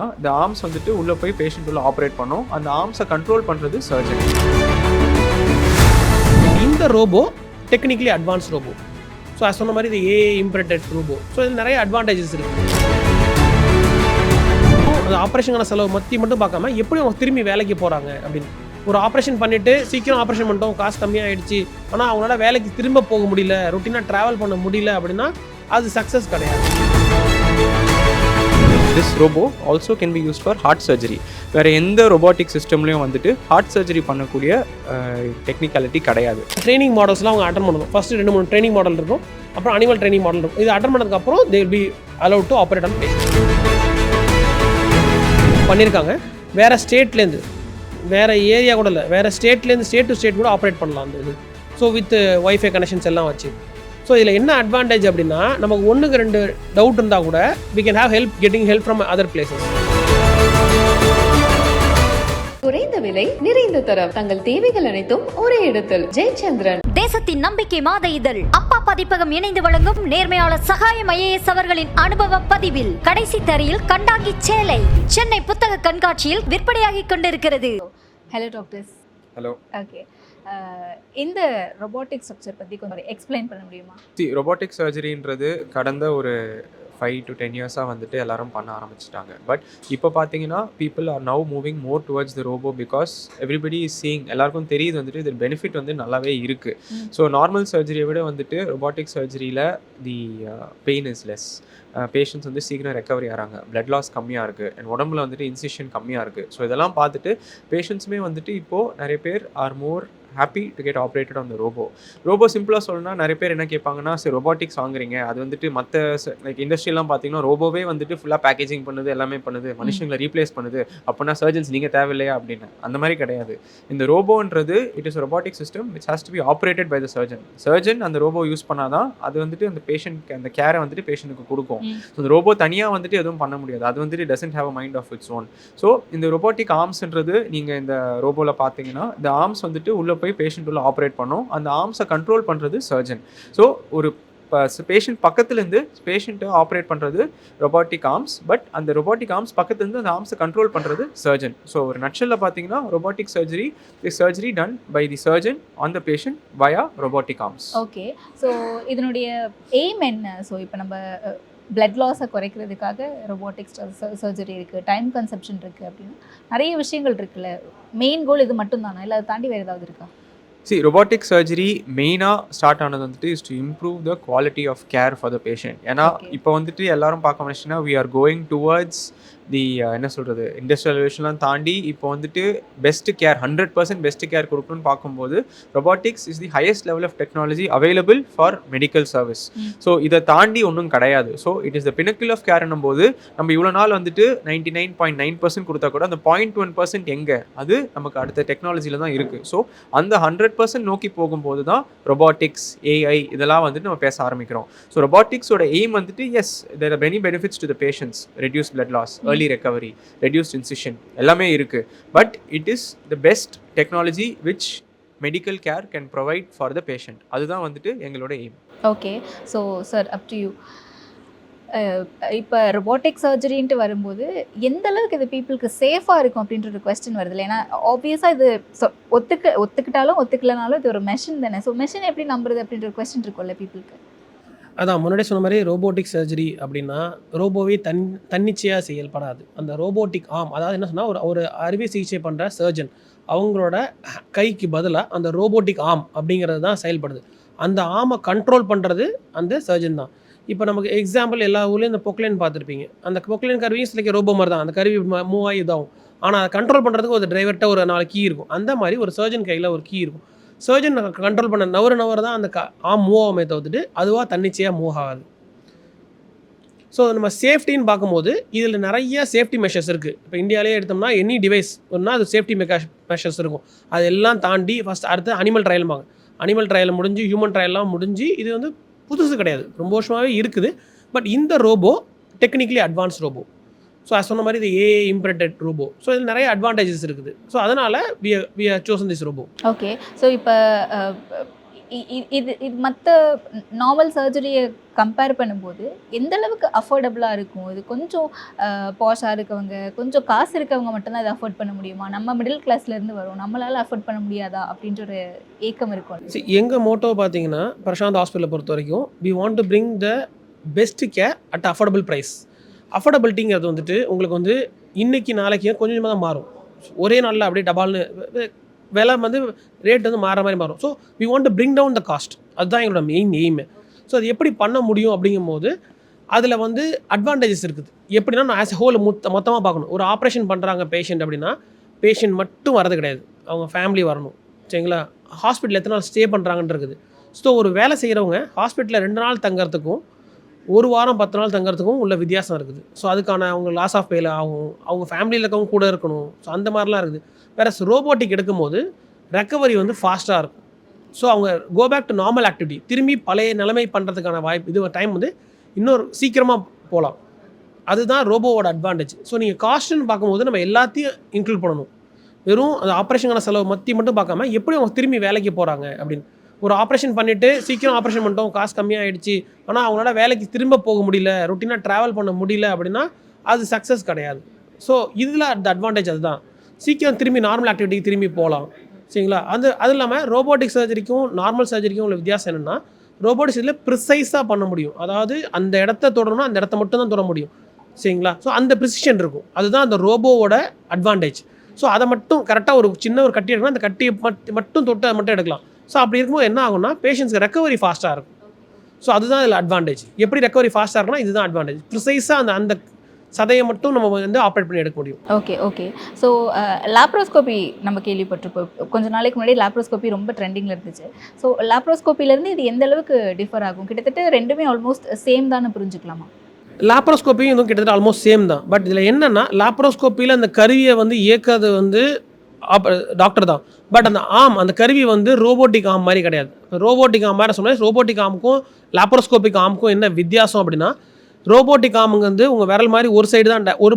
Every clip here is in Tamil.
இந்த ஆர்ம்ஸ் வந்துட்டு உள்ளே போய் பேஷண்ட் உள்ள ஆப்ரேட் பண்ணும். அந்த ஆர்ம்ஸை கண்ட்ரோல் பண்ணுறது சர்ஜரி. இந்த robot technically advanced robot. So அது சொன்ன மாதிரி இது ஏஐ இம்ப்ரெண்டட் ரோபோ. ஸோ இது நிறைய அட்வான்டேஜஸ் இருக்குது. அந்த ஆப்ரேஷனுக்கான செலவு மட்டும் பார்க்காம எப்படி அவங்க திரும்பி வேலைக்கு போகிறாங்க அப்படின்னு. ஒரு ஆப்ரேஷன் பண்ணிவிட்டு சீக்கிரம் ஆப்ரேஷன் பண்ணிட்டோம், காசு கம்மியாகிடுச்சு, ஆனால் அவங்களால வேலைக்கு திரும்ப போக முடியல, ரொட்டீனாக ட்ராவல் பண்ண முடியல அப்படின்னா அது சக்ஸஸ் கிடையாது. This robo also can be used for heart surgery. வேறு எந்த robotic சிஸ்டம்லேயும் வந்துட்டு ஹார்ட் சர்ஜரி பண்ணக்கூடிய டெக்னிக்காலிட்டி கிடையாது. ட்ரைனிங் மாடல்ஸ்லாம் அவங்க அட்டன் பண்ணணும். ஃபஸ்ட்டு 2-3 ட்ரைனிங் மாடல் இருக்கும், அப்புறம் அனிமல் ட்ரைனிங் மாடல் இருக்கும். இது அட்டன் பண்ணதுக்கப்புறம் they will be allowed to operate on patient. பண்ணியிருக்காங்க. வேறு ஸ்டேட்லேருந்து, வேறு ஏரியா கூட இல்லை, வேறு ஸ்டேட்லேருந்து ஸ்டேட் டு ஸ்டேட் கூட ஆப்ரேட் பண்ணலாம் அந்த இது. ஸோ வித் வைஃபை கனெக்ஷன்ஸ் எல்லாம் வச்சு. ஸோ இதில் என்ன அட்வான்டேஜ் அப்படின்னா, நமக்கு 1-2 டவுட் இருந்தால் கூட we can have getting help from other places. குறைந்த விலை, நிறைந்த தரம், தங்கள் தேவைகள் அனைத்தும் ஒரே இடத்தில். ஜெயச்சந்திரன். தேசத்தின் நம்பிக்கை மாத இதழ் அப்பா பதிப்பகம் இணைந்து வழங்கும் நேர்மையாளர் சகாயம் ஐஏஎஸ் அவர்களின் அனுபவ பதிவில் கடைசி தரையில் கண்டாங்கி சேலை சென்னை புத்தக கண்காட்சியில் விற்பனையாகிக் கொண்டிருக்கிறது. Hello doctors. ஹலோ. ஓகே, இந்த ரொபோட்டிக் ஸ்ட்ரக்சர் பற்றி கொஞ்சம் எக்ஸ்பிளைன் பண்ண முடியுமா? ரொபோட்டிக் சர்ஜரின்றது கடந்த ஒரு 5 to 10 இயர்ஸாக வந்துட்டு எல்லாரும் பண்ண ஆரம்பிச்சிட்டாங்க. பட் இப்போ பார்த்தீங்கன்னா people are now moving more towards the robot because everybody is seeing, எல்லாருக்கும் தெரியுது வந்துட்டு இது பெனிஃபிட் வந்து நல்லாவே இருக்குது. ஸோ நார்மல் சர்ஜரியை விட வந்துட்டு ரொபாட்டிக் சர்ஜரியில் the pain is less. Patients வந்து சீக்கிரம் ரெக்கவரி ஆகிறாங்க, பிளட் லாஸ் கம்மியாக இருக்குது, அண்ட் உடம்புல வந்துட்டு இன்சிஷன் கம்மியாக இருக்குது. ஸோ இதெல்லாம் பார்த்துட்டு பேஷண்ட்ஸுமே வந்துட்டு இப்போது நிறைய பேர் are more happy to get operated on the robot. சிம்பிளாக சொல்லணும்னா நிறைய பேர் என்ன கேட்பாங்கன்னா, சரி ரொபாட்டிக்ஸ் வாங்குறீங்க, அது வந்துட்டு மற்ற லைக் இண்டஸ்ட்ரியெலாம் பார்த்தீங்கன்னா ரோபோவே வந்துட்டு ஃபுல்லாக பேக்கேஜிங் பண்ணுது, எல்லாமே பண்ணுது, மனுஷங்களை ரீப்ளேஸ் பண்ணுது, அப்படின்னா சர்ஜன்ஸ் நீங்கள் தேவையில்லையா அப்படின்னு. அந்த மாதிரி கிடையாது. இந்த ரோபோன்றது it is robotic system which has to be operated by the surgeon அந்த ரோபோ யூஸ் பண்ணாதான் அது வந்துட்டு அந்த பேஷண்ட்க்கு அந்த கேரை வந்துட்டு பேஷண்ட்டுக்கு கொடுக்கும். ஸோ இந்த ரோபோ தனியாக வந்துட்டு எதுவும் பண்ண முடியாது, அது வந்துட்டு doesn't have a mind of its own. So இந்த ரொபாட்டிக் ஆர்ம்ஸ்ன்றது நீங்கள் இந்த ரோபோவில் பார்த்தீங்கன்னா இந்த ஆர்ம்ஸ் வந்துட்டு உள்ள போய் பேஷண்ட் உள்ள ஆப்ரேட் பண்ணும். அந்த ஆர்ம்ஸை கண்ட்ரோல் பண்ணுறது சர்ஜன். ஸோ ஒரு பேஷண்ட் பக்கத்துலேருந்து பேஷண்ட்டை ஆப்ரேட் பண்ணுறது ரொபாட்டிக் ஆர்ம்ஸ், பட் அந்த ரொபாட்டிக் ஆர்ம்ஸ் பக்கத்துலேருந்து அந்த ஆர்ம்ஸை கண்ட்ரோல் பண்ணுறது சர்ஜன். ஸோ ஒரு நட்சலில் பார்த்தீங்கன்னா robotic surgery is surgery done by the surgeon on the patient via robotic arms. Okay, so இதனுடைய எய்ம் என்ன? ஸோ இப்போ நம்ம பிளட் லாஸை குறைக்கிறதுக்காக ரொபோட்டிக் சர்ஜரி இருக்குது, டைம் கன்சப்ஷன் இருக்குது, அப்படின்னு நிறைய விஷயங்கள் இருக்குல்ல. மெயின் கோல் இது மட்டும் தானே, இல்லை அதை தாண்டி வேறு ஏதாவது இருக்கா? ரொபாட்டிக் சர்ஜரி மெயினாக ஸ்டார்ட் ஆனது வந்துட்டு is to improve the quality of care for the patient. ஏன்னா இப்போ வந்துட்டு எல்லாரும் பார்க்க முடிச்சுன்னா we are going towards the என்ன சொல்கிறது இண்டஸ்ட்ரியலைசேஷன்லாம் தாண்டி இப்போ வந்துட்டு பெஸ்ட் கேர் 100% பெஸ்ட் கேர் கொடுக்கணும்னு பார்க்கும்போது robotics is the highest level of technology available for medical service. So இதை தாண்டி ஒன்றும் கிடையாது. So it is the pinnacle of கேர்னும் போது நம்ம இவ்வளோ நாள் வந்துட்டு 99.9% கொடுத்தா கூட அந்த 0.1% எங்கே, அது நமக்கு அடுத்த டெக்னாலஜியில் தான் இருக்குது. ஸோ அந்த 100% நோக்கி போகும்போது தான் ரொபாட்டிக்ஸ், ஏஐ இதெல்லாம் வந்துட்டு நம்ம பேச ஆரம்பிக்கிறோம். ஸோ ரொபாட்டிக்ஸோட எய்ம் வந்துட்டு as there are many benefits to the patients, reduce blood loss, early recovery, reduced incision எல்லாமே இருக்கு. But it is the best technology which medical care can provide for the patient. அதுதான் வந்துட்டு எங்களோட aim. Okay, so sir up to you. இப்போ ரொபோட்டிக் சர்ஜரின்ட்டு வரும்போது எந்த அளவுக்கு இது பீப்புளுக்கு சேஃபாக இருக்கும் அப்படின்ற ஒரு கொஸ்டின் வருது இல்லை? ஏன்னா ஆப்வியஸாக இது ஒத்துக்கிட்டாலும் ஒத்துக்கலனாலும் இது ஒரு மெஷின் தானே. ஸோ மெஷின் எப்படி நம்புறது அப்படின்ற ஒரு கொஸ்டின் இருக்கும்ல பீப்புளுக்கு. அதான் முன்னாடி சொன்ன மாதிரி ரோபோட்டிக் சர்ஜரி அப்படின்னா ரோபோவே தன்னிச்சையாக செயல்படாது. அந்த ரோபோட்டிக் ஆர்ம், அதாவது என்ன சொன்னால் ஒரு அறுவை சிகிச்சை பண்ணுற சர்ஜன் அவங்களோட கைக்கு பதிலாக அந்த ரோபோட்டிக் ஆர்ம் அப்படிங்கிறது தான் செயல்படுது. அந்த ஆர்மை கண்ட்ரோல் பண்ணுறது அந்த சர்ஜன் தான். இப்போ நமக்கு எக்ஸாம்பிள் எல்லா ஊர்லேயும் இந்த பொக்லைன் பார்த்துருப்பீங்க. அந்த பொக்லைன் கருவியும் சிலைக்கு ரோபோ மாதிரி தான், அந்த கருவி மூவ் ஆகி இதாகும். ஆனால் அதை கண்ட்ரோல் பண்ணுறதுக்கு ஒரு டிரைவர்கிட்ட ஒரு 4 கீ இருக்கும். அந்த மாதிரி ஒரு சர்ஜன் கையில் ஒரு கீ இருக்கும். சர்ஜன் கண்ட்ரோல் பண்ண நவர தான் அந்த ஆம் மூவ் ஆகாமே தவிர்த்துட்டு அதுவாக தன்னிச்சையாக மூவ் ஆகாது. ஸோ நம்ம சேஃப்டின்னு பார்க்கும்போது இதில் நிறைய சேஃப்டி மெஷர்ஸ் இருக்குது. இப்போ இந்தியாவிலே எடுத்தோம்னா எனி டிவைஸ் ஒன்றா அது சேஃப்டி மெஷர்ஸ் இருக்கும். அதெல்லாம் தாண்டி ஃபஸ்ட் அடுத்து அனிமல் ட்ரையல்பாங்க. அனிமல் ட்ரையல் முடிஞ்சு ஹியூமன் ட்ரையல்லாம் முடிஞ்சு இது வந்து புதுசு கிடையாது, ரொம்ப வருஷமாகவே இருக்குது. பட் இந்த robot technically advanced robot. So அது சொன்ன மாதிரி இது ஏஐ இம்ப்ரெண்டட் ரோபோ. ஸோ இது நிறைய அட்வான்டேஜஸ் இருக்குது. ஸோ அதனால் we are chosen this robot. Okay, so இப்போ இது மற்ற நார்மல் சர்ஜரியை கம்பேர் பண்ணும்போது எந்த அளவுக்கு அஃபோர்டபுளாக இருக்கும்? இது கொஞ்சம் பாஷாக இருக்கவங்க, கொஞ்சம் காசு இருக்கவங்க மட்டும்தான் இதை அஃபோர்ட் பண்ண முடியுமா? நம்ம மிடில் கிளாஸ்லேருந்து வரோம், நம்மளால் அஃபோர்ட் பண்ண முடியாதா அப்படின்ற ஒரு ஏக்கம் இருக்கும். எங்கள் மோட்டோ பார்த்தீங்கன்னா பிரசாந்த் ஹாஸ்பிட்டலை பொறுத்த வரைக்கும் we want to bring the best care at affordable price. அஃபோர்டபிலிட்டிங்கிறது வந்துட்டு உங்களுக்கு வந்து இன்றைக்கி நாளைக்கு கொஞ்சம் கொஞ்சமாக தான் மாறும். ஒரே நாளில் அப்படியே டபால்னு விலை வந்து ரேட் வந்து மாற மாதிரி மாறும். So we want to bring down the cost. அதுதான் எங்களோட மெயின் எய்மு. ஸோ அது எப்படி பண்ண முடியும் அப்படிங்கும்போது அதில் வந்து அட்வான்டேஜஸ் இருக்குது. எப்படின்னா நான் ஆஸ் எ ஹோல் மொத்தமாக பார்க்கணும். ஒரு ஆப்ரேஷன் பண்ணுறாங்க பேஷண்ட் அப்படின்னா பேஷண்ட் மட்டும் வரது கிடையாது, அவங்க ஃபேமிலி வரணும். சரிங்களா? ஹாஸ்பிட்டல் எத்தனை நாள் ஸ்டே பண்ணுறாங்கன்னு இருக்குது. ஸோ ஒரு வேலை செய்கிறவங்க ஹாஸ்பிட்டலில் 2 நாள் தங்குறதுக்கும் 1 வாரம் 10 நாள் தங்குறதுக்கும் உள்ள வித்தியாசம் இருக்குது. ஸோ அதுக்கான அவங்க லாஸ் ஆஃப் பேல ஆகும், அவங்க ஃபேமிலியில் இருக்கவங்க கூட இருக்கணும். ஸோ அந்த மாதிரிலாம் இருக்குது. வேறு ரோபோட்டிக் எடுக்கும்போது ரெக்கவரி வந்து ஃபாஸ்ட்டாக இருக்கும். ஸோ அவங்க go back to normal activity, திரும்பி பழைய நிலைமை பண்ணுறதுக்கான வாய்ப்பு, இது டைம் வந்து இன்னொரு சீக்கிரமாக போகலாம். அதுதான் ரோபோவோட அட்வான்டேஜ். ஸோ நீங்கள் காஸ்ட்டுன்னு பார்க்கும்போது நம்ம எல்லாத்தையும் இன்க்ளூட் பண்ணணும். வெறும் அந்த ஆப்ரேஷனுக்கான செலவு மட்டும் பார்க்காம எப்படி அவங்க திரும்பி வேலைக்கு போகிறாங்க அப்படின்னு. ஒரு ஆப்ரேஷன் பண்ணிவிட்டு சீக்கிரம் ஆப்ரேஷன் பண்ணிட்டோம், காசு கம்மியாகிடுச்சு, ஆனால் அவங்களால வேலைக்கு திரும்ப போக முடியல, ரொட்டீனாக ட்ராவல் பண்ண முடியல அப்படின்னா அது சக்ஸஸ் கிடையாது. ஸோ இதில் அந்த அட்வான்டேஜ் அதுதான். சீக்கிரம் திரும்பி நார்மல் ஆக்டிவிட்டிக்கு திரும்பி போகலாம். சரிங்களா? அது இல்லாமல் ரோபோட்டிக் சர்ஜரிக்கும் நார்மல் சர்ஜரிக்கும் உள்ள வித்தியாசம் என்னென்னா, ரோபோட்டிக்ஸ் இதில் ப்ரிசைஸாக பண்ண முடியும். அதாவது அந்த இடத்த தொடரணும்னா அந்த இடத்த மட்டும் தான் தொட முடியும். சரிங்களா? ஸோ அந்த ப்ரிசிஷன் இருக்கும். அதுதான் அந்த ரோபோவோட அட்வான்டேஜ். ஸோ அதை மட்டும் கரெக்டாக ஒரு சின்ன ஒரு கட்டி எடுக்கணும், அந்த கட்டியை மட்டும் தொட்டு அதை மட்டும் எடுக்கலாம். ஸோ அப்படி இருக்கும்போது என்ன ஆகும்னா பேஷண்ட்ஸ்க்கு ரெக்கவரி ஃபாஸ்ட்டாக இருக்கும். ஸோ அதுதான் இதில் அட்வான்டேஜ். எப்படி ரெக்கவரி ஃபாஸ்ட்டாக இருக்குன்னா இதுதான் அட்வான்டேஜ். ப்ரிசைஸாக அந்த சதையை மட்டும் நம்ம வந்து ஆப்ரேட் பண்ணி எடுக்க முடியும். ஓகே. ஸோ லாப்ரோஸ்கோபி நம்ம கேள்விப்பட்டிருப்போம். கொஞ்ச நாளைக்கு முன்னாடி லாப்ரோஸ்கோபி ரொம்ப ட்ரெண்டிங்கில் இருந்துச்சு. ஸோ லாப்ரோஸ்கோப்பிலேருந்து இது எந்த அளவுக்கு டிஃபர் ஆகும்? கிட்டத்தட்ட ரெண்டுமே ஆல்மோஸ்ட் சேம் தானே புரிஞ்சுக்கலாமா? லாப்ரோஸ்கோப்பியும் இதுவும் கிட்டத்தட்ட ஆல்மோஸ்ட் சேம் தான். பட் இதில் என்னென்னா லாப்ரோஸ்கோப்பியில் அந்த கருவியை வந்து இயக்காது வந்து டாக்டர் தான். பட் அந்த கருவி வந்து ரோபோட்டிக் ஆம் மாதிரி கிடையாது. ரோபோட்டிக் ஆம் மாதிரி சொன்னால் ரோபோட்டிக் ஆமுக்கும் லாப்ரோஸ்கோபிக் ஆமுக்கும் என்ன வித்தியாசம் அப்படின்னா, ரோபோட்டிக் ஆமுங்க வந்து உங்கள் விரல் மாதிரி ஒரு சைடு தான் ஒரு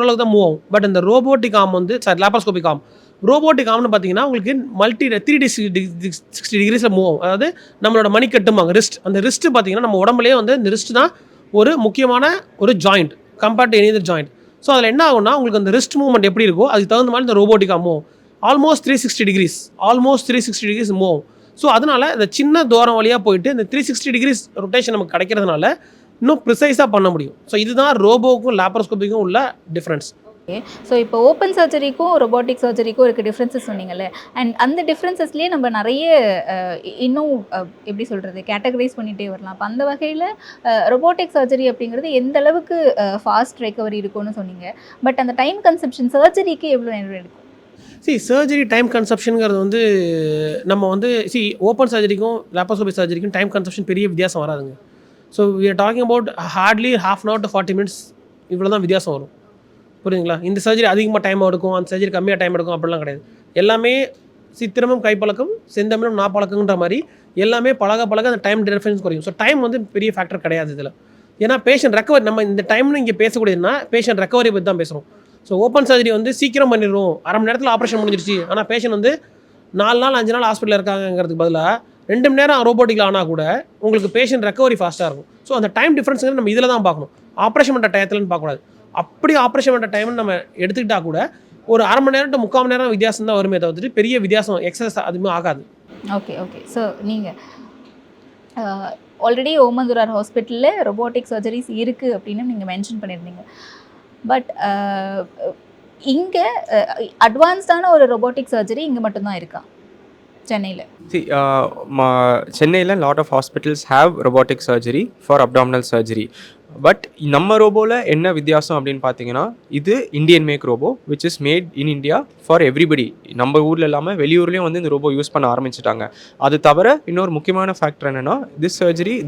அளவுக்கு தான் மூவ் ஆகும். பட் இந்த ரோபோட்டிக் ஆம் வந்து லாப்ரோஸ்கோபிக் ஆம், ரோபோட்டிக் ஆம்னு பார்த்தீங்கன்னா உங்களுக்கு 360 டிகிரிஸில் மூவ் ஆகும். அதாவது நம்மளோட மணிக்கட்டுமாங்க ரிஸ்ட், அந்த ரிஸ்ட்டு பார்த்தீங்கன்னா நம்ம உடம்புலேயே வந்து இந்த ரிஸ்ட் தான் ஒரு முக்கியமான ஒரு joint compared to any other joint. So அதில் என்ன ஆகும்னா உங்களுக்கு அந்த ரிஸ்ட் மூவ்மெண்ட் எப்படி இருக்கோ அதுக்கு தகுந்த மாதிரி இந்த robotic move almost 360 degrees move ஆகும். ஸோ அதனால் இந்த சின்ன தூரம் வழியாக போயிட்டு இந்த 360 டிகிரிஸ் ரொட்டேஷன் நமக்கு கிடைக்கிறதுனால இன்னும் ப்ரிசைஸாக பண்ண முடியும். ஸோ இதுதான் ரோபோக்கும் லாப்ரோஸ்கோபிக்கும் உள்ள டிஃப்ரென்ஸ். ஸோ இப்போ ஓப்பன் சர்ஜரிக்கும் ரொபோட்டிக் சர்ஜரிக்கும் இருக்க டிஃப்ரென்சஸ் சொன்னீங்கல்ல, அண்ட் அந்த டிஃப்ரென்சஸ்லேயே நம்ம நிறைய இன்னும் எப்படி சொல்கிறது கேட்டகரைஸ் பண்ணிகிட்டே வரலாம். அப்போ அந்த வகையில் ரொபோட்டிக் சர்ஜரி அப்படிங்கிறது எந்த அளவுக்கு ஃபாஸ்ட் ரெக்கவரி இருக்கும்னு சொன்னீங்க. பட் அந்த டைம் கன்சப்ஷன் சர்ஜரிக்கு எவ்வளோ நேரம் எடுக்கும்? சர்ஜரி டைம் கன்சப்ஷனுங்கிறது வந்து நம்ம வந்து ஓப்பன் சர்ஜரிக்கும் லாப்ரோஸ்கோபி சர்ஜரிக்கும் டைம் கன்சப்ஷன் பெரிய வித்தியாசம் வராதுங்க. So we are talking about hardly ½ hour to 40 minutes இவ்வளோ தான் வித்தியாசம் வரும். புரியுதுங்களா? இந்த சர்ஜரி அதிகமாக டைம் எடுக்கும், அந்த சர்ஜரி கம்மியாக டைம் எடுக்கும் அப்படிலாம் கிடையாது. எல்லாமே சித்திரமும் கைப்பழக்கம் செந்தமிழும் நாப்பழக்கங்கிற மாதிரி எல்லாமே பழக அந்த டைம் டிஃபரன்ஸ் குறையும். ஸோ டைம் வந்து பெரிய ஃபேக்டர் கிடையாது இதில். ஏன்னா பேஷண்ட் ரெக்கவரி, நம்ம இந்த டைம்னு இங்கே பேசக்கூடியதுன்னா பேஷண்ட் ரெக்கவரி பற்றி தான் பேசுகிறோம். ஸோ ஓப்பன் சர்ஜரி வந்து சீக்கிரம் பண்ணிடுறோம், அரை மணி நேரத்தில் ஆப்ரேஷன் முடிஞ்சிருச்சு. ஆனால் பேஷண்ட் வந்து 4 நாள் 5 நாள் ஹாஸ்பிட்டலில் இருக்காங்கிறதுக்கு பதிலாக 2 மணி நேரம் ரோபோட்டிக்கில் ஆனால் கூட உங்களுக்கு பேஷண்ட் ரெக்கவரி ஃபாஸ்ட்டாக இருக்கும். ஸோ அந்த டைம் டிஃப்ரென்ஸுங்கிறது நம்ம இதில் தான் பார்க்கணும், ஆப்ரேஷன் பண்ணுற டயத்துலன்னு பார்க்கக்கூடாது. அப்படி ஆப்ரேஷன் பண்ணுற டைம்னு நம்ம எடுத்துக்கிட்டால் கூட ஒரு அரை மணி நேரம் to 3/4 மணி நேரம் வித்தியாசம் தான் வருமே தவிர்த்து பெரிய வித்தியாசம் எக்ஸஸ் அதுவுமே ஆகாது. ஓகே. ஸோ நீங்கள் ஆல்ரெடி ஓமந்தூரார் ஹாஸ்பிட்டலில் ரொபோட்டிக் சர்ஜரிஸ் இருக்குது அப்படின்னு நீங்கள் மென்ஷன் பண்ணியிருந்தீங்க. பட் இங்கே அட்வான்ஸ்டான ஒரு ரொபோட்டிக் சர்ஜரி இங்கே மட்டும்தான் இருக்கா சென்னையில்? சென்னையில் lot of hospitals have robotic surgery for abdominal surgery. But நம்ம ரோபோவில் என்ன வித்தியாசம் அப்படின்னு பார்த்தீங்கன்னா, இது Indian make robot which is made in India for everybody. நம்ம ஊரில் இல்லாமல் வெளியூர்லேயும் வந்து இந்த ரோபோ யூஸ் பண்ண ஆரம்பிச்சிட்டாங்க. அது தவிர இன்னொரு முக்கியமான ஃபேக்டர் என்னென்னா,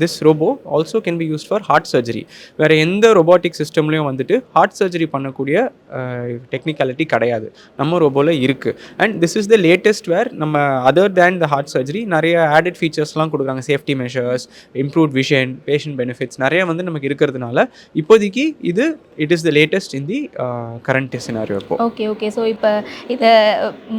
this robot also can be used for heart surgery. வேறு எந்த ரொபோட்டிக் சிஸ்டம்லேயும் வந்துட்டு ஹார்ட் சர்ஜரி பண்ணக்கூடிய டெக்னிக்காலிட்டி கிடையாது, நம்ம ரோபோவில் இருக்குது. And this is the latest where நம்ம other than the heart surgery நிறைய ஆடட் ஃபீச்சர்ஸ்லாம் கொடுக்குறாங்க. Safety measures, improved vision, patient benefits நிறைய வந்து நமக்கு இருக்கிறதுனால இருக்கிறதுனால இப்போதைக்கு இது it is the latest in the current scenario. இப்போ ஓகே. ஸோ இப்போ இதை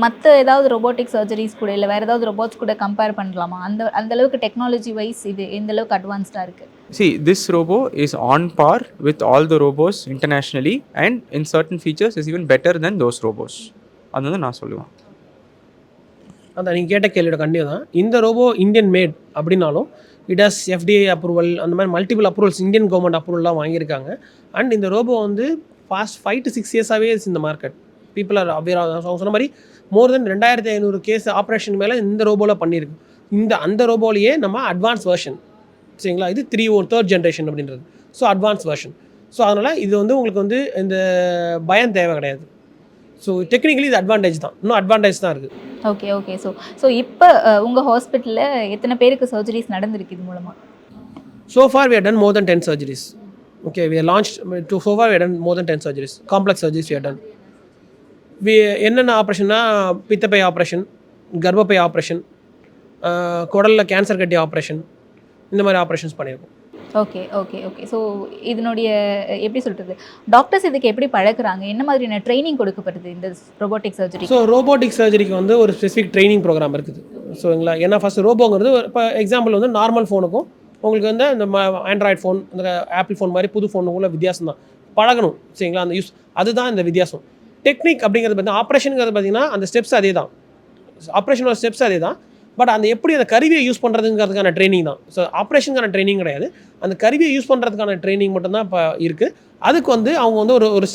மற்ற ஏதாவது ரொபோட்டிக் சர்ஜரிஸ் கூட இல்லை வேறு ஏதாவது ரொபோட்ஸ் கூட கம்பேர் பண்ணலாமா? அந்த அளவுக்கு டெக்னாலஜி வைஸ் இது எந்த அளவுக்கு அட்வான்ஸ்டாக இருக்குது? See, this robo is on par with all the robots internationally and in certain features is even better than those robots. அதுதான் நான் சொல்லுவேன். அதான் நீங்கள் கேட்ட கேள்வியோட கண்டிப்பாக தான். இந்த ரோபோ இந்தியன் மேட் அப்படின்னாலும் இட் ஹாஸ் FDA அப்ரூவல், அந்த மாதிரி மல்டிபிள் அப்ரூவல்ஸ், இந்தியன் கவர்மெண்ட் அப்ரூவல்லாம் வாங்கியிருக்காங்க. அண்ட் இந்த ரோபோ வந்து பாஸ்ட் 5 to 6 இயர்ஸாகவே இந்த மார்க்கெட் பீப்புள் ஆர் அவேர். அவங்க சொன்ன மாதிரி மோர் தென் 2500 கேஸ் ஆப்ரேஷன் மேலே இந்த ரோபோவில் பண்ணியிருக்கு. அந்த ரோபோலையே நம்ம அட்வான்ஸ் வெர்ஷன், சரிங்களா, இது 3rd ஜென்ரேஷன் அப்படின்றது. So advance version. ஸோ அதனால் இது வந்து உங்களுக்கு வந்து இந்த பயம் தேவை கிடையாது. ஸோ டெக்னிக்கலி இது அட்வான்டேஜ் தான், இன்னும் அட்வான்டேஜ் தான் இருக்குது. ஓகே. ஸோ இப்போ உங்கள் ஹாஸ்பிட்டலில் எத்தனை பேருக்கு சர்ஜரிஸ் நடந்திருக்கு இது மூலமாக? So far we have done more than 10 surgeries. Okay, we have launched so far we have done more than 10 surgeries. Complex surgeries we have done. என்னென்ன ஆப்ரேஷன்னா பித்தப்பை ஆப்ரேஷன், கர்ப்பப்பை ஆப்ரேஷன், குடலில் கேன்சர் கட்டி ஆப்ரேஷன், இந்த மாதிரி ஆப்ரேஷன்ஸ் பண்ணியிருக்கோம். ஓகே. ஸோ இதனுடைய எப்படி சொல்கிறது, டாக்டர்ஸ் இதுக்கு எப்படி பழகுறாங்க, என்ன மாதிரியான ட்ரைனிங் கொடுக்கப்படுது இந்த ரோபோட்டிக் சர்ஜரி? ஸோ ரோபோட்டிக் சர்ஜரிக்கு வந்து ஒரு ஸ்பெசிஃபிக் ட்ரைனிங் ப்ரோக்ராம் இருக்குது. ஸோங்களா, ஏன்னா ஃபஸ்ட்டு ரோபோங்கிறது இப்போ எக்ஸாம்பிள் வந்து நார்மல் ஃபோனுக்கும் உங்களுக்கு வந்து இந்த ஆண்ட்ராய்டு ஃபோன், இந்த ஆப்பிள் ஃபோன் மாதிரி புது ஃபோனுக்குள்ள வித்தியாசம் தான், பழகணும், சரிங்களா, அந்த யூஸ் அதுதான் இந்த வித்தியாசம். டெக்னிக் அப்படிங்கிறது பார்த்தீங்கன்னா ஆப்ரேஷனுங்கிறது பார்த்தீங்கன்னா அந்த ஸ்டெப்ஸ் அதே தான், ஆப்ரேஷனோட ஸ்டெப்ஸ் அதே தான். பட் அந்த எப்படி அந்த கருவியை யூஸ் பண்ணுறதுங்கிறதுக்கான ட்ரைனிங் தான். ஸோ ஆப்ரேஷனுக்கான ட்ரைனிங் கிடையாது, அந்த கருவியை யூஸ் பண்ணுறதுக்கான ட்ரைனிங் மட்டும்தான் இப்போ இருக்குது. அதுக்கு வந்து அவங்க வந்து ஒரு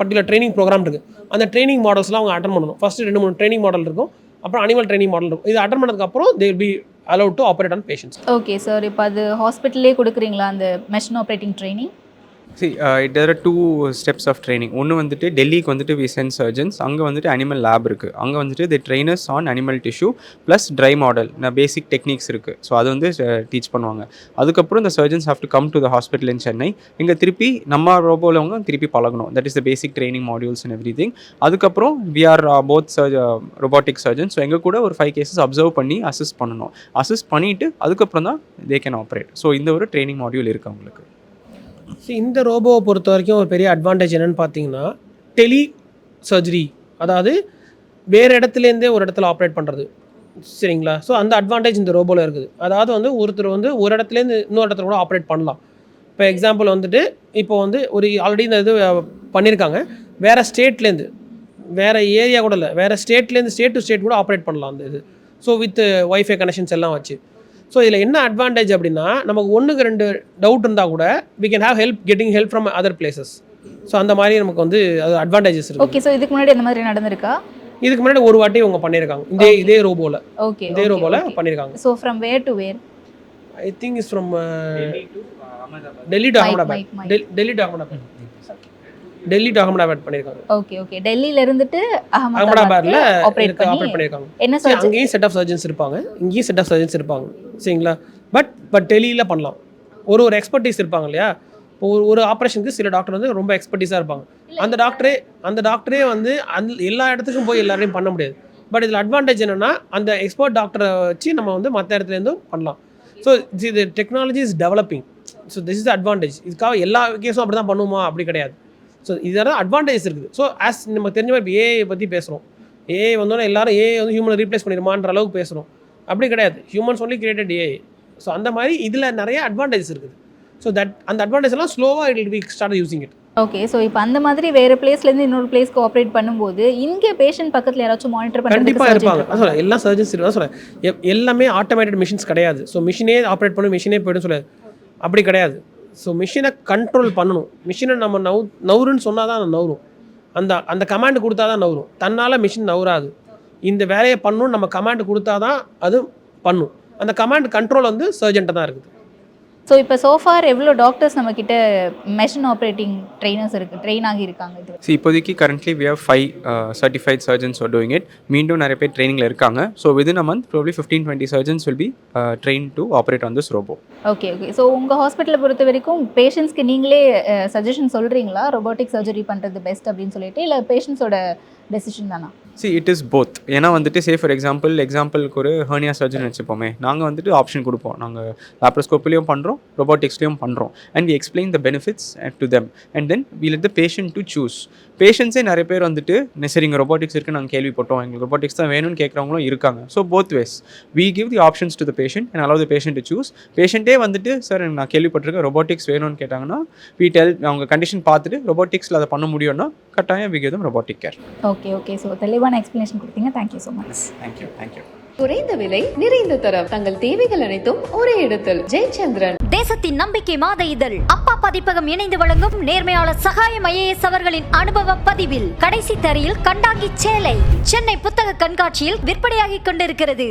பர்டிகுலர் ட்ரைனிங் ப்ரோக்ராம் இருக்குது. அந்த ட்ரைனிங் மாடல்ஸ்லாம் அவங்க அட்டன் பண்ணணும். ஃபஸ்ட்டு 2-3 ட்ரைனிங் மாடல் இருக்கும், அப்புறம் அனிமல் ட்ரைனிங் மாடல் இருக்கும். இது அட்டன் பண்ணதுக்கப்புறம் they will be allowed to operate on patients. Okay sir, இப்போ அது ஹாஸ்பிட்டல்லே கொடுக்குறீங்களா அந்த machine operating training? See, there are 2 steps of training. ஒன்று வந்துட்டு டெல்லிக்கு வந்துட்டு we send surgeons, அங்கே வந்துட்டு அனிமல் லேப் இருக்குது, அங்கே வந்துட்டு they train us on animal tissue plus try model basic techniques இருக்குது. ஸோ அது வந்து டீச் பண்ணுவாங்க. அதுக்கப்புறம் இந்த surgeons have to come to the hospital in Chennai. இங்கே திருப்பி நம்ம ரோபோவில் அவங்க திருப்பி பழகணும். That is the basic training modules and every thing. அதுக்கப்புறம் we are both robotic surgeons. So எங்கள் கூட ஒரு 5 cases அப்சர்வ் பண்ணி அசிஸ்ட் பண்ணணும். அசிஸ்ட் பண்ணிவிட்டு அதுக்கப்புறம் தான் they can operate. ஸோ இந்த ஒரு ட்ரைனிங் மாடியூல் இருக்குது அவங்களுக்கு. இந்த ரோபோவை பொறுத்த வரைக்கும் ஒரு பெரிய அட்வான்டேஜ் என்னென்னு பார்த்தீங்கன்னா டெலி சர்ஜரி, அதாவது வேறு இடத்துலேருந்தே ஒரு இடத்துல ஆப்ரேட் பண்ணுறது, சரிங்களா. ஸோ அந்த அட்வான்டேஜ் இந்த ரோபோவில் இருக்குது. அதாவது வந்து ஒருத்தர் வந்து ஒரு இடத்துலேருந்து இன்னொரு இடத்துல கூட ஆப்ரேட் பண்ணலாம். இப்போ எக்ஸாம்பிள் வந்துட்டு இப்போ வந்து ஒரு ஆல்ரெடி இந்த இது பண்ணியிருக்காங்க, வேறு ஸ்டேட்லேருந்து, வேறு ஏரியா கூட இல்லை, வேறு ஸ்டேட்லேருந்து ஸ்டேட் டு ஸ்டேட் கூட ஆப்ரேட் பண்ணலாம் அந்த இது. ஸோ வித் ஒய்ஃபை கனெக்ஷன்ஸ் எல்லாம் வச்சு. ஸோ இதில் என்ன அட்வான்டேஜ் அப்படின்னா நமக்கு 1-2 டவுட் இருந்தால் கூட we can have getting help from other places. So அந்த மாதிரி நமக்கு வந்து அது அட்வான்டேஜஸ் இருக்குது. ஓகே. ஸோ இதுக்கு முன்னாடி அந்த மாதிரி நடந்திருக்கா? இதுக்கு முன்னாடி ஒரு வாட்டி அவங்க பண்ணியிருக்காங்க இதே ரோபோவில். ஓகே, இதே ரோபோவில் பண்ணியிருக்காங்க. So from where to where? I think is from Delhi to Ahmedabad. Delhi to Ahmedabad பண்ணியிருக்காங்க. ஓகே. டெல்லியில இருந்துட்டு அகமதாபாத்ல ஆப்ரேட் பண்ணியிருக்காங்க. என்ன அங்கேயும் செட் ஆஃப் சர்ஜன்ஸ் இருப்பாங்க, இங்கேயும் செட் ஆஃப் சர்ஜன்ஸ் இருப்பாங்க, சரிங்களா. பட் டெல்லியில் பண்ணலாம். ஒரு எக்ஸ்பர்டீஸ் இருப்பாங்க இல்லையா. இப்போ ஒரு ஆப்ரேஷனுக்கு சில டாக்டர் வந்து ரொம்ப எக்ஸ்பர்டீஸாக இருப்பாங்க. அந்த டாக்டரே வந்து எல்லா இடத்துக்கும் போய் எல்லாரையும் பண்ண முடியாது. பட் இதில் அட்வான்டேஜ் என்னென்னா அந்த எக்ஸ்பர்ட் டாக்டரை வச்சு நம்ம வந்து மற்ற இடத்துலேருந்தும் பண்ணலாம். ஸோ இது technology is developing. So this is advantage. இதுக்காக எல்லா கேஸும் அப்படி தான் பண்ணுமா, அப்படி கிடையாது. ஸோ இதெல்லாம் அட்வான்டேஜ் இருக்குது. ஸோ ஆஸ் நம்ம தெரிஞ்ச மாதிரி ஏஐ பற்றி பேசுகிறோம், ஏஐ வந்தோன்னா எல்லாரும் ஏஐ வந்து ஹியூமனை ரீப்ளேஸ் பண்ணிடுமான்ற அளவுக்கு பேசுகிறோம். அப்படி கிடையாது, humans only created AI. So அந்த மாதிரி இதில் நிறைய அட்வான்டேஜஸ் இருக்குது. ஸோ அந்த அட்வான்டேஜ் எல்லாம் ஸ்லோவாக it will be start using it. Okay. So இப்போ அந்த மாதிரி வேறு பிளேஸ்லேருந்து இன்னொரு பிளேஸ்க்கு ஆப்ரேட் பண்ணும்போது இங்கே பேஷண்ட் பக்கத்தில் யாராச்சும் மானிட்டர் பண்ணி கண்டிப்பாக இருப்பாங்க. சொல்ல எல்லா சர்ஜன்ஸ் தான் சொல்கிறேன், எல்லாமே ஆட்டோமேட்டட் மிஷின்ஸ் கிடையாது. ஸோ மிஷினே ஆப்ரேட் பண்ணணும், மிஷினே போய்டும் சொல்லாது, அப்படி கிடையாது. ஸோ மிஷினை கண்ட்ரோல் பண்ணணும். மிஷினை நம்ம நவுருன்னு சொன்னால் தான் நவுரும். அந்த கமாண்டு கொடுத்தா தான் நவுரும். தன்னால் மிஷின் நவுறாது. இந்த வேலையை பண்ணணும், நம்ம கமாண்டு கொடுத்தா தான் அது பண்ணும். அந்த கமாண்ட் கண்ட்ரோல் வந்து சர்ஜன்ட்ட தான் இருக்குது. ஸோ இப்போ சோஃபார் எவ்வளோ டாக்டர்ஸ் நம்மக்கிட்ட மெஷின் ஆப்ரேட்டிங் ட்ரெயினர்ஸ் இருக்குது, ட்ரெயின் ஆகியிருக்காங்க? இது இப்போதைக்கு currently we have 5 certified surgeons who are doing it. மீண்டும் நிறைய பேர் ட்ரைனிங்கில் இருக்காங்க. So within a month probably 15-20 surgeons will be trained to operate on this robo. Okay. So உங்கள் ஹாஸ்பிட்டலை பொறுத்த வரைக்கும் பேஷண்ட்ஸ்க்கு நீங்களே சஜஷன் சொல்கிறீங்களா ரோபோட்டிக் சர்ஜரி பண்ணுறது பெஸ்ட் அப்படின்னு சொல்லிட்டு, இல்லை பேஷண்ட்ஸோட டெசிஷன் தானா? See, it is both. ஏன்னா வந்துட்டு சே ஃபார் எக்ஸாம்பிளுக்கு ஒரு ஹர்னியா சர்ஜன் வச்சுப்போமே, நாங்கள் வந்துட்டு ஆப்ஷன் கொடுப்போம். நாங்கள் லாப்ரோஸ்கோப்லேயும் பண்ணுறோம், ரொபோட்டிக்ஸ்லேயும் பண்ணுறோம். And we explain the benefits to them and then we let the patient to choose. பேஷண்ட்ஸே நிறைய பேர் வந்துட்டு சரி இங்கே ரொபோட்டிக்ஸ் இருக்குது நாங்கள் கேள்விப்பட்டோம், எங்களுக்கு ரொபோட்டிக்ஸ் தான் வேணும்னு கேட்குறவங்களும் இருக்காங்க. So both ways we give the options to the patient and allow the patient to choose. பேஷண்ட்டே வந்துட்டு சார் நான் கேள்விப்பட்டிருக்கேன் ரொபோட்டிக்ஸ் வேணும்னு கேட்டாங்கன்னா வி டெல், அவங்க கண்டிஷன் பார்த்துட்டு ரொபோட்டிக்ஸில் அதை பண்ண முடியும்னா கட்டாயம் we give them robotic care. Okay. So தெளிவான எக்ஸ்ப்ளனேஷன் கொடுத்தீங்க. Thank you so much. தேங்க்யூ. குறைந்த விலை நிறைந்த தரம் தங்கள் தேவைகள் அனைத்தும் ஒரே இடத்தில். ஜெயச்சந்திரன். தேசத்தின் நம்பிக்கை மாத இதழ் அப்பா பதிப்பகம் இணைந்து வழங்கும் நேர்மையாளர் சகாயம் IAS அவர்களின் அனுபவ பதிவில் கடைசி தரையில் கண்டாங்கி சேலை சென்னை புத்தக கண்காட்சியில் விற்பனையாகிக் கொண்டிருக்கிறது.